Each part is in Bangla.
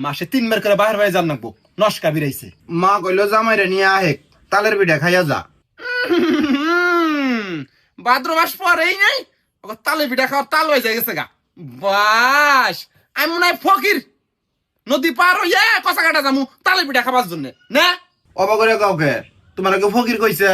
মাসে 3 বার করে বাহির হয়ে যান নাকবো, নস্কা বিরাইছে। মা কইলো জামাইরে নিয়ে আহেক, তালের পিঠা খাইয়া যা। ভাদ্র মাস পরেই নাই তালে পিঠা খাওয়ার তাল হয়ে যায় গেছে গা। বাস আমি মনে হয় ফকির, নদী পার হইয়া কষা কাটা যামু তালে পিঠা খাবার জন্য না। অবাক করে কাউকে তোমার কেউ ফকির কইছে?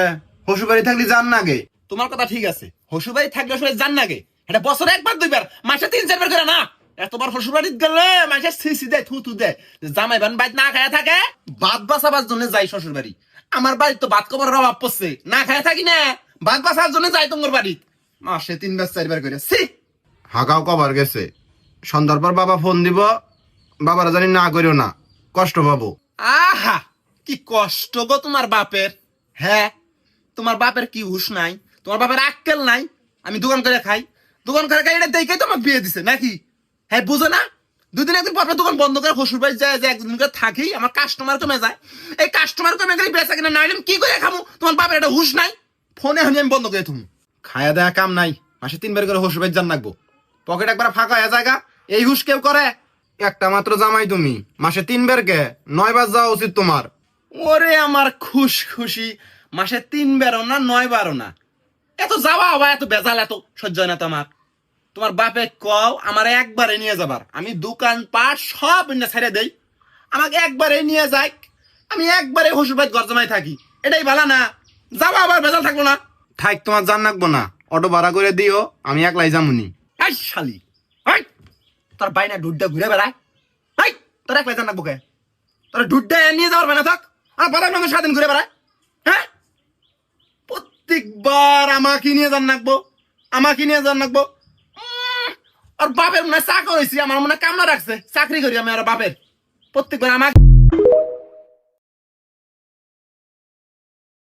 শ্বশুর বাড়ি থাকলে যান না গে। তোমার কথা ঠিক আছে, শ্বশুর বাড়ি থাকলে আসলে জান নাগে, এটা বছরে 1-2 বার, মাসে 3-4 বার করে না। এতবার শ্বশুর বাড়ি গেলে মাসে সিসি দেয়, থু দেয়, জামাই বান বাইত না খায়া থাকে, ভাত বাঁচাবার জন্য যাই শ্বশুর বাড়ি। আমার বাড়ির তো ভাত কবরের অভাব পড়ছে, না খায়া থাকি না, ভাত বাঁচার জন্য যাই তোমার বাড়ি মাসে 3-4 বার করে। সি হাগাও কবার গেছে, সন্ধ্যার পর বাবা ফোন দিব, বাবারা জানি না করিও না, কষ্ট পাবো। আহা কি কষ্ট গো তোমার বাপের। হ্যাঁ তোমার বাপের কি হুশ নাই, তোমার বাপের আক্কেল নাই। আমি দোকান করে খাই, দোকান করে খাই, এটা দেখে তোমাকে বিয়ে দিছে নাকি? হ্যাঁ বুঝো না, 2 দিন 1 দিন পর দোকান বন্ধ করে শ্বশুর বাড়ি যায়, যে 1 দিন করে থাকি, আমার কাস্টমার কমে যায়। এই কাস্টমার কমে গেলে বেচা কিনা না কি করে খাবো? তোমার বাপের এটা হুশ নাই, ফোনে হনি আমি বন্ধ করে তুমি। খায়া দেয়া কাম নাই, মাসে 3 বার করে শ্বশুর বাড়ি যান নাকবো, পকেট একবার ফাঁকা হয়ে জায়গা। এই হুশ কেউ করে? একটা মাত্র জামাই তুমি, মাসে 3 বার কে 9 বার যাওয়া উচিত তোমার। ওরে আমার খুশি, মাসে 3 বারও না 9 বারও না, এত যাওয়া হবা, এত বেজাল, এত সহ্য হয় না তোমার। তোমার বাপে কও আমার একবারে নিয়ে যাবার, আমি দোকান পাট সব ছেড়ে দেই, আমাকে একবারে নিয়ে যাই, আমি একবারে শ্বশুরবাড়ির ঘর জমাই থাকি, এটাই ভালো না? যাওয়া আবার বেজাল থাকবো না। থাক তোমার জান নাকবো না, অটো ভাড়া করে দিও, আমি একলাই যামুনি। এই শালি, এই তোর বাইনা ডুড্ডা ঘুরে বেড়ায়, এই তোর একলাই জান রাখবো কে? তোর ডুড্ডা নিয়ে যাওয়ার বেনা থাক, আর বাদাম রঙের স্বাধীন ঘুরে বেড়ায়। হ্যাঁ প্রত্যেকবার আমাকে নিয়ে যান রাখবো, আমাকে নিয়ে যান রাখবো। আর বাপের মনে হয় চাকর হয়েছি, আমার মনে হয় কামনা রাখছে, চাকরি করি আমি আর বাপের, প্রত্যেকবার আমাকে